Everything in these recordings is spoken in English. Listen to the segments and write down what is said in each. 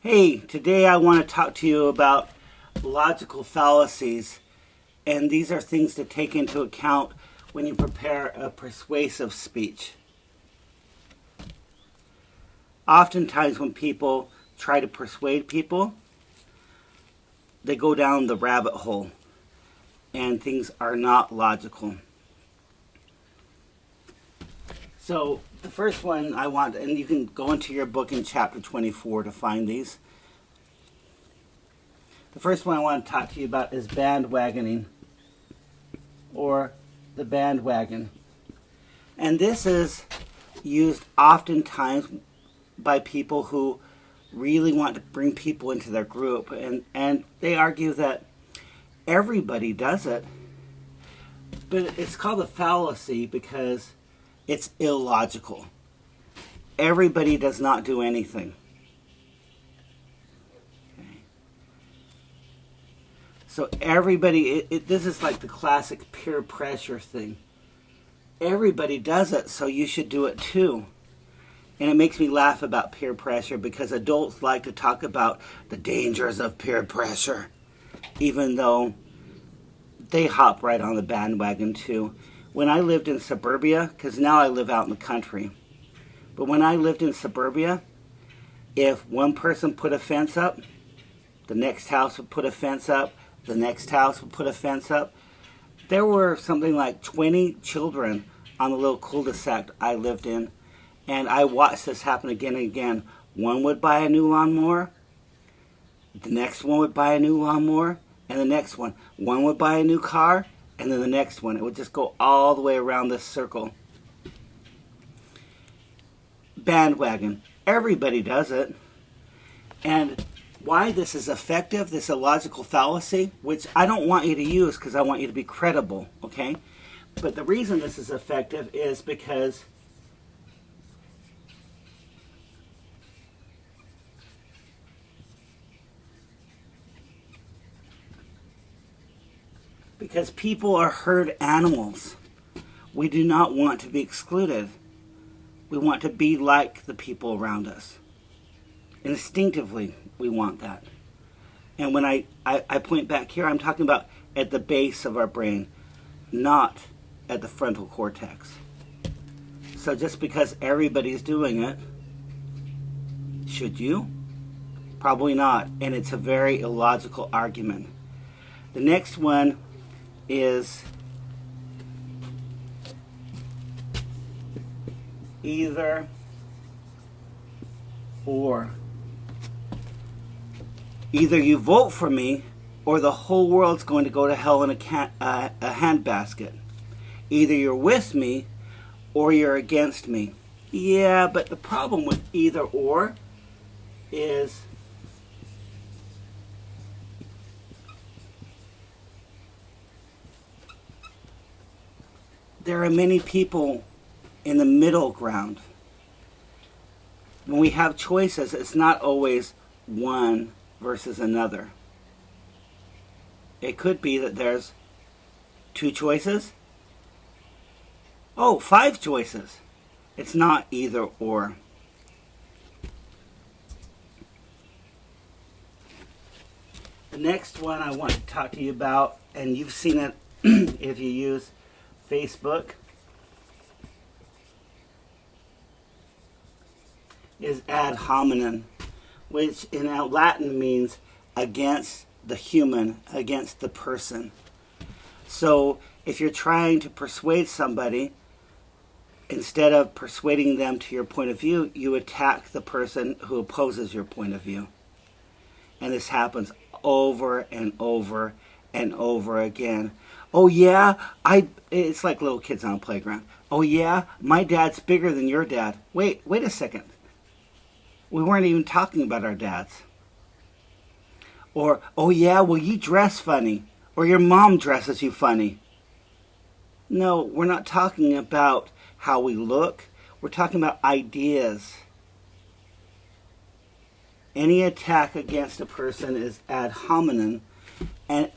Hey, today I want to talk to you about logical fallacies, and these are things to take into account when you prepare a persuasive speech. Oftentimes when people try to persuade people, they go down the rabbit hole, and things are not logical. So the first one I want, and you can go into your book in chapter 24 to find these. The first one I want to talk to you about is bandwagoning, or the bandwagon. And this is used oftentimes by people who really want to bring people into their group. And they argue that everybody does it. But it's called a fallacy because it's illogical. Everybody does not do anything. Okay. So everybody, this is like the classic peer pressure thing. Everybody does it, so you should do it too. And it makes me laugh about peer pressure because adults like to talk about the dangers of peer pressure, even though they hop right on the bandwagon too. When I lived in suburbia, because now I live out in the country, but when I lived in suburbia, if one person put a fence up, the next house would put a fence up, the next house would put a fence up. There were something like 20 children on the little cul-de-sac I lived in, and I watched this happen again and again. One would buy a new lawnmower, the next one would buy a new lawnmower, and the next one. One would buy a new car, and then the next one. It would just go all the way around this circle. Bandwagon. Everybody does it. And why this is effective, this illogical fallacy, which I don't want you to use because I want you to be credible, okay? But the reason this is effective is because people are herd animals. We do not want to be excluded. We want to be like the people around us. Instinctively, we want that. And when I point back here, I'm talking about at the base of our brain, not at the frontal cortex. So just because everybody's doing it, should you? Probably not. And it's a very illogical argument. The next one is either or. Either you vote for me or the whole world's going to go to hell in a handbasket. Either you're with me or you're against me. Yeah, but the problem with either or is there are many people in the middle ground. When we have choices, it's not always one versus another. It could be that there's 2 choices. Oh, 5 choices. It's not either or. The next one I want to talk to you about, and you've seen it if you use Facebook, is ad hominem, which in Latin means against the human, against the person. So if you're trying to persuade somebody, instead of persuading them to your point of view, you attack the person who opposes your point of view. And this happens over and over and over again. Oh yeah, it's like little kids on a playground. Oh yeah, my dad's bigger than your dad. Wait a second. We weren't even talking about our dads. Or, oh yeah, well you dress funny. Or your mom dresses you funny. No, we're not talking about how we look. We're talking about ideas. Any attack against a person is ad hominem, and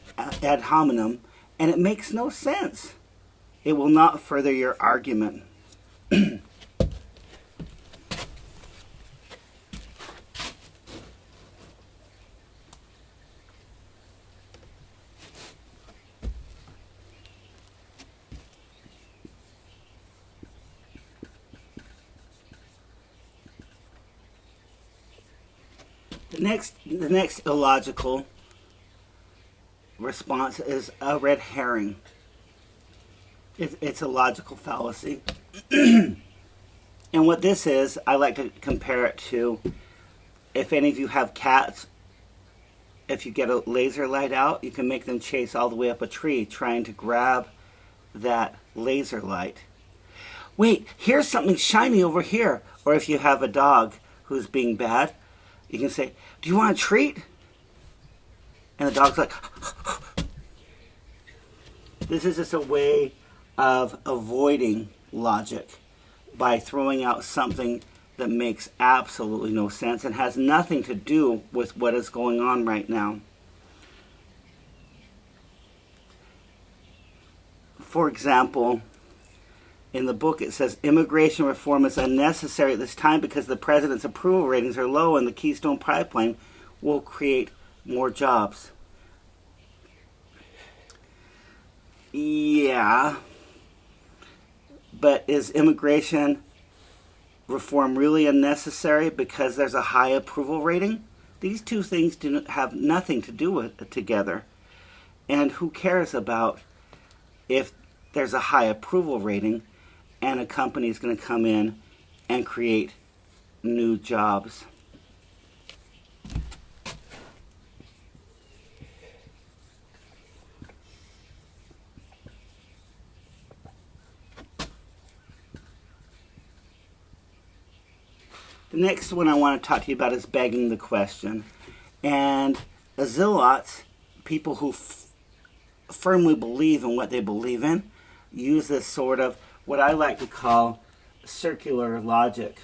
it makes no sense. It will not further your argument. The next illogical response is a red herring. It's a logical fallacy. And what this is, I like to compare it to, if any of you have cats, if you get a laser light out, you can make them chase all the way up a tree trying to grab that laser light. Wait, here's something shiny over here. Or if you have a dog who's being bad, you can say, do you want a treat? And the dog's like, this is just a way of avoiding logic by throwing out something that makes absolutely no sense and has nothing to do with what is going on right now. For example, in the book it says immigration reform is unnecessary at this time because the president's approval ratings are low and the Keystone Pipeline will create more jobs. Yeah, but is immigration reform really unnecessary because there's a high approval rating? These two things do have nothing to do with together. And who cares about if there's a high approval rating and a company is going to come in and create new jobs? The next one I want to talk to you about is begging the question. And zealots, people who firmly believe in what they believe in, use this sort of what I like to call circular logic,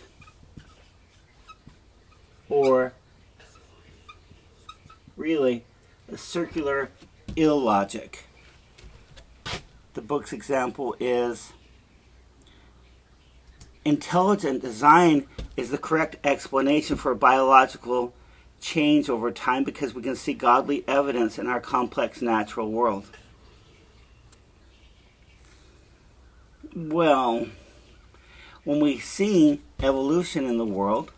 or really a circular illogic. The book's example is intelligent design is the correct explanation for biological change over time because we can see godly evidence in our complex natural world. Well, when we see evolution in the world,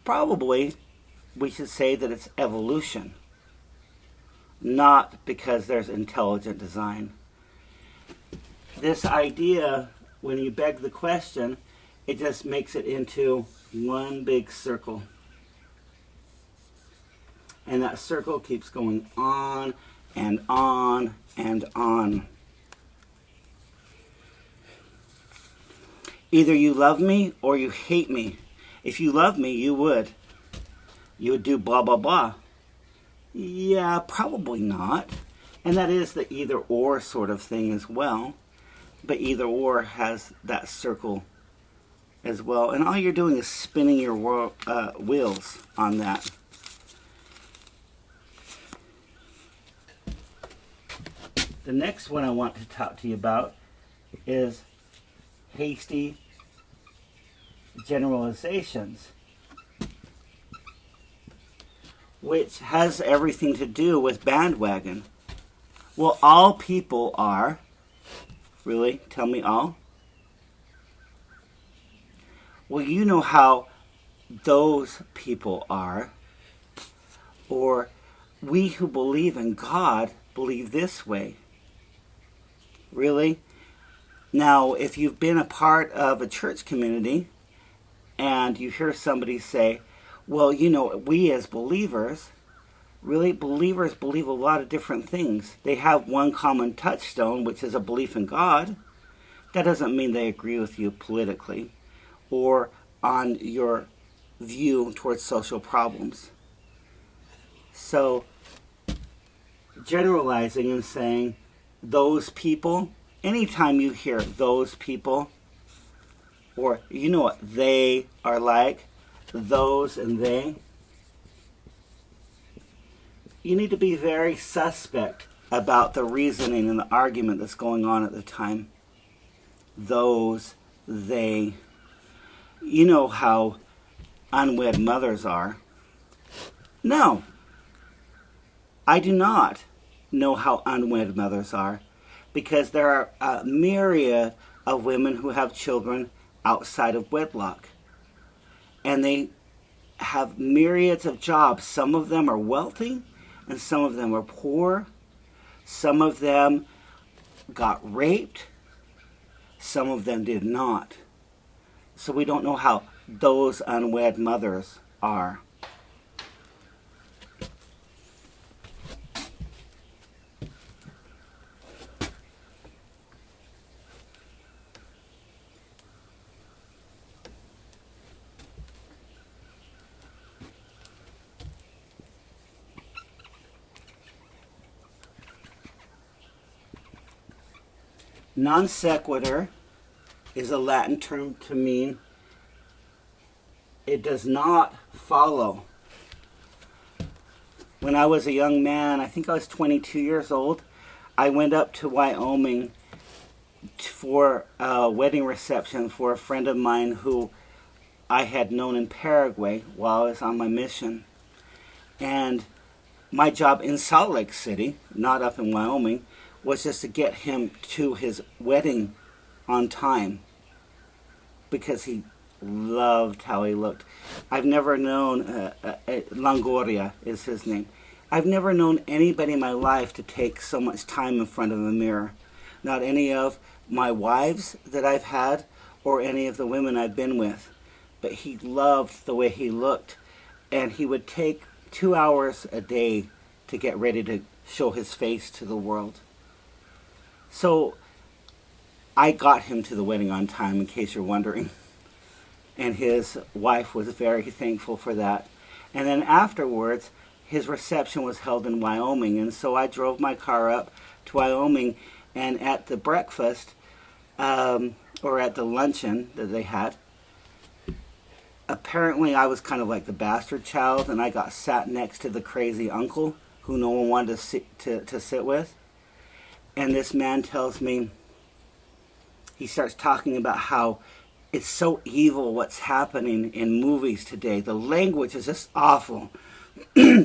probably we should say that it's evolution, not because there's intelligent design. This idea, when you beg the question, it just makes it into one big circle. And that circle keeps going on and on and on. Either you love me or you hate me. If you love me, you would. You would do blah, blah, blah. Yeah, probably not. And that is the either or sort of thing as well. But either or has that circle as well. And all you're doing is spinning your wheels on that. The next one I want to talk to you about is hasty generalizations, which has everything to do with bandwagon. Well, all people are. Really? Tell me all? Well, you know how those people are. Or we who believe in God believe this way. Really? Now, if you've been a part of a church community and you hear somebody say, well, you know, we as believers, really, believers believe a lot of different things. They have one common touchstone, which is a belief in God. That doesn't mean they agree with you politically or on your view towards social problems. So, generalizing and saying, those people, anytime you hear those people, or you know what they are like, those and they, you need to be very suspect about the reasoning and the argument that's going on at the time. Those, they. You know how unwed mothers are. No, I do not know how unwed mothers are, because there are a myriad of women who have children outside of wedlock. And they have myriads of jobs. Some of them are wealthy and some of them are poor. Some of them got raped. Some of them did not. So we don't know how those unwed mothers are. Non sequitur is a Latin term to mean it does not follow. When I was a young man, I think I was 22 years old, I went up to Wyoming for a wedding reception for a friend of mine who I had known in Paraguay while I was on my mission. And my job in Salt Lake City, not up in Wyoming, was just to get him to his wedding on time because he loved how he looked. I've never known, Longoria is his name. I've never known anybody in my life to take so much time in front of a mirror. Not any of my wives that I've had or any of the women I've been with. But he loved the way he looked. And he would take 2 hours a day to get ready to show his face to the world. So I got him to the wedding on time, in case you're wondering. And his wife was very thankful for that. And then afterwards, his reception was held in Wyoming. And so I drove my car up to Wyoming, and at the breakfast, or at the luncheon that they had, apparently I was kind of like the bastard child, and I got sat next to the crazy uncle who no one wanted to sit with. And this man tells me, he starts talking about how it's so evil what's happening in movies today. The language is just awful. Basically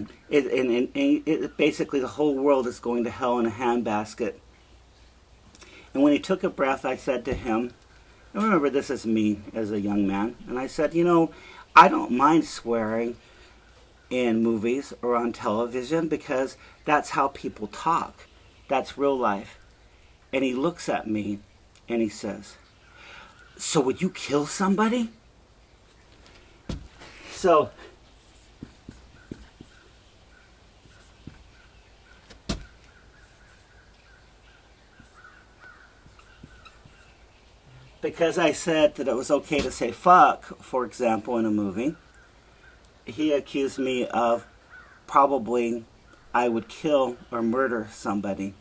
the whole world is going to hell in a handbasket. And when he took a breath, I said to him, and remember this is me as a young man, and I said, I don't mind swearing in movies or on television because that's how people talk. That's real life. And he looks at me and he says, so would you kill somebody? So because I said that it was okay to say fuck, for example, in a movie, he accused me of probably I would kill or murder somebody.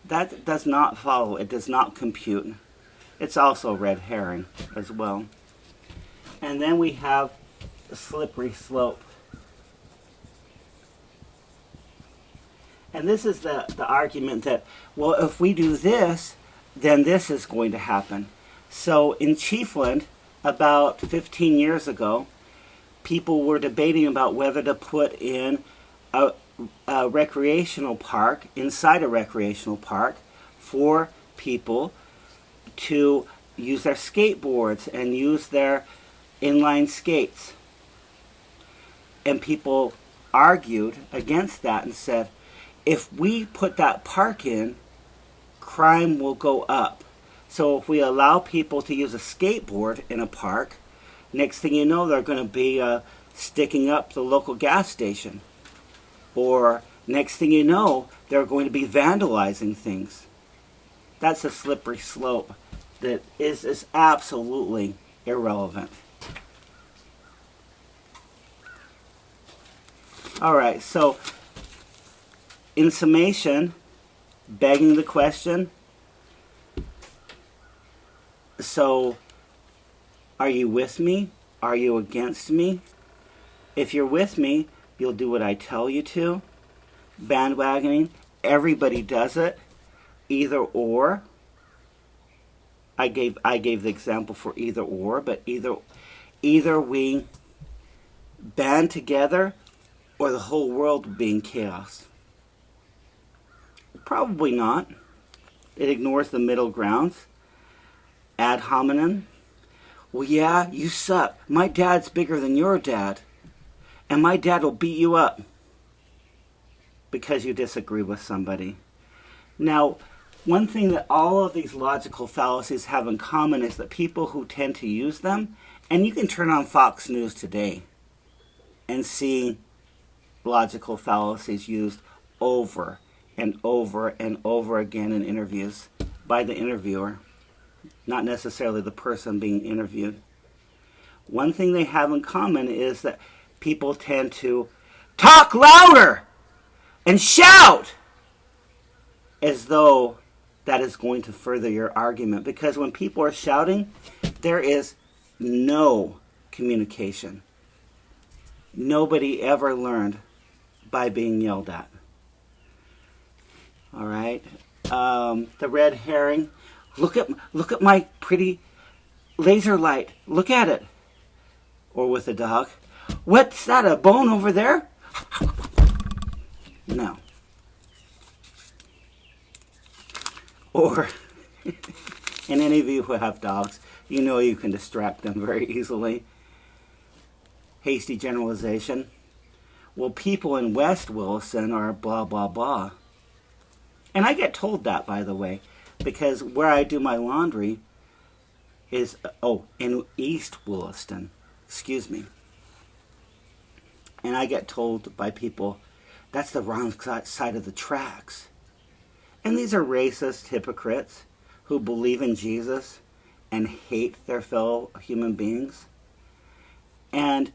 That does not follow. It does not compute. It's also a red herring as well. And then we have the slippery slope. And this is the argument that, well, if we do this, then this is going to happen. So in Chiefland, about 15 years ago, people were debating about whether to put in a recreational park, inside a recreational park, for people to use their skateboards and use their inline skates. And people argued against that and said, if we put that park in, crime will go up. So if we allow people to use a skateboard in a park, next thing you know, they're going to be sticking up the local gas station. Or next thing you know, they're going to be vandalizing things. That's a slippery slope that is absolutely irrelevant. All right, so in summation, begging the question, so are you with me? Are you against me? If you're with me, you'll do what I tell you to. Bandwagoning, everybody does it. Either or. I gave the example for either or, but either we band together or the whole world will be in chaos. Probably not. It ignores the middle grounds. Ad hominem. Well, yeah, you suck. My dad's bigger than your dad. And my dad will beat you up because you disagree with somebody. Now, one thing that all of these logical fallacies have in common is that people who tend to use them, and you can turn on Fox News today and see logical fallacies used over and over and over again in interviews by the interviewer, not necessarily the person being interviewed. One thing they have in common is that people tend to talk louder and shout as though that is going to further your argument. Because when people are shouting, there is no communication. Nobody ever learned by being yelled at. All right. The red herring. Look at my pretty laser light. Look at it. Or with a dog. What's that, a bone over there? No. Or, and any of you who have dogs, you know you can distract them very easily. Hasty generalization. Well, people in West Wilson are blah, blah, blah. And I get told that, by the way, because where I do my laundry is, in East Williston. Excuse me. And I get told by people, that's the wrong side of the tracks. And these are racist hypocrites who believe in Jesus and hate their fellow human beings. And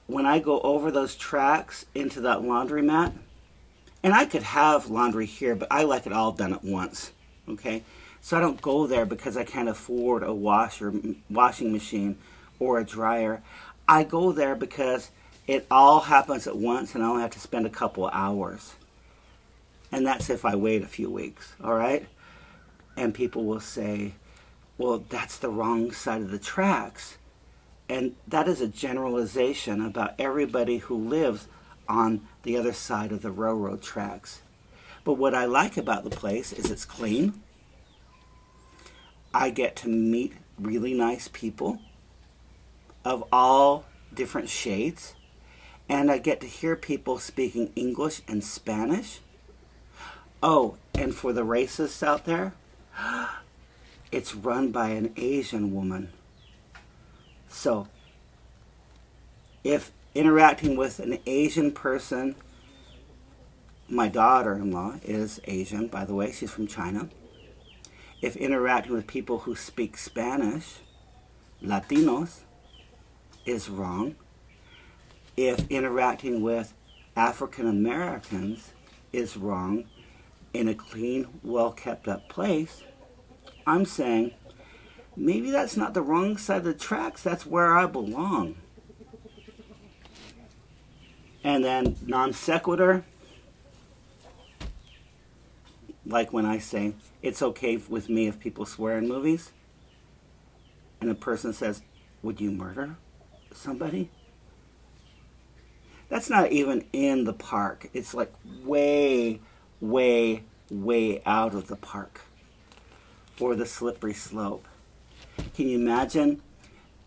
when I go over those tracks into that laundromat, and I could have laundry here, but I like it all done at once, okay? So I don't go there because I can't afford a washing machine or a dryer. I go there because it all happens at once and I only have to spend a couple of hours. And that's if I wait a few weeks, all right? And people will say, well, that's the wrong side of the tracks. And that is a generalization about everybody who lives on the other side of the railroad tracks. But what I like about the place is it's clean. I get to meet really nice people of all different shades. And I get to hear people speaking English and Spanish. Oh, and for the racists out there, it's run by an Asian woman. So, if interacting with an Asian person, my daughter-in-law is Asian, by the way, she's from China. If interacting with people who speak Spanish, Latinos, is wrong. If interacting with African Americans is wrong in a clean, well-kept-up place, I'm saying, maybe that's not the wrong side of the tracks, that's where I belong. And then non sequitur, like when I say, it's okay with me if people swear in movies, and a person says, would you murder somebody? That's not even in the park. It's like way, way, way out of the park. Or the slippery slope. Can you imagine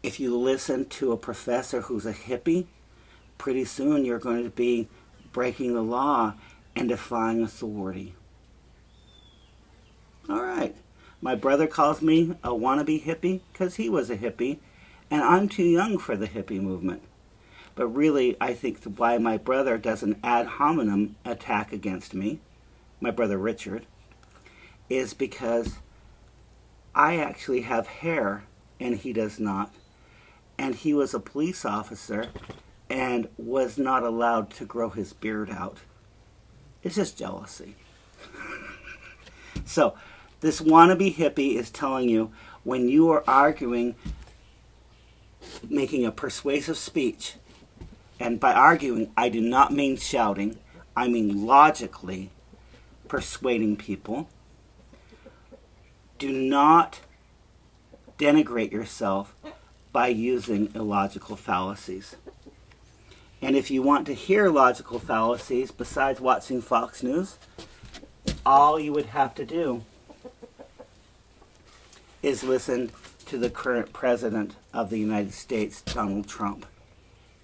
if you listen to a professor who's a hippie? Pretty soon you're going to be breaking the law and defying authority. All right. My brother calls me a wannabe hippie because he was a hippie, and I'm too young for the hippie movement. But really, I think why my brother does an ad hominem attack against me, my brother Richard, is because I actually have hair and he does not. And he was a police officer and was not allowed to grow his beard out. It's just jealousy. So, this wannabe hippie is telling you when you are arguing, making a persuasive speech, and by arguing, I do not mean shouting, I mean logically persuading people. Do not denigrate yourself by using illogical fallacies. And if you want to hear logical fallacies besides watching Fox News, all you would have to do is listen to the current president of the United States, Donald Trump,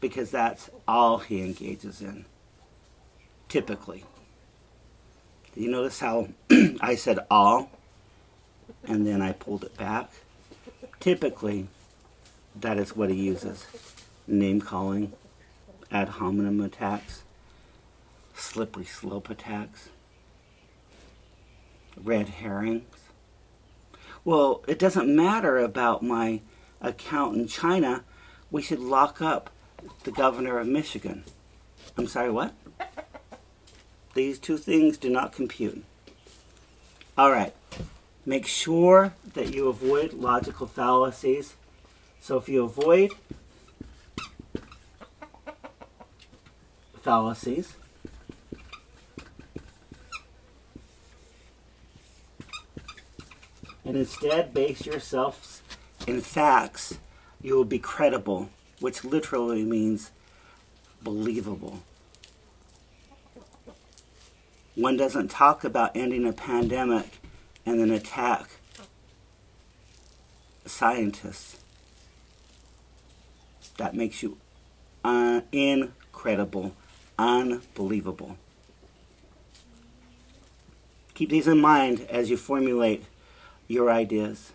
because that's all he engages in, typically. Do you notice how I said all, and then I pulled it back? Typically, that is what he uses. Name-calling, ad hominem attacks, slippery slope attacks, red herrings. Well, it doesn't matter about my account in China. We should lock up the governor of Michigan. I'm sorry, what? These two things do not compute. All right. Make sure that you avoid logical fallacies. So if you avoid fallacies, and instead base yourselves in facts, you will be credible, which literally means believable. One doesn't talk about ending a pandemic and then attack scientists. That makes you incredible, unbelievable. Keep these in mind as you formulate your ideas.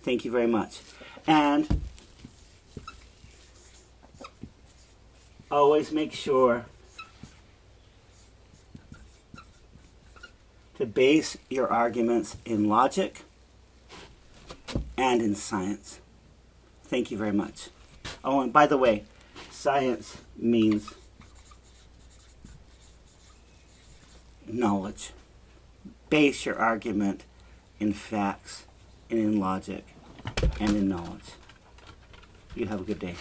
Thank you very much. And always make sure to base your arguments in logic and in science. Thank you very much. Oh, and by the way, science means knowledge. Base your argument in facts and in logic and in knowledge. You have a good day.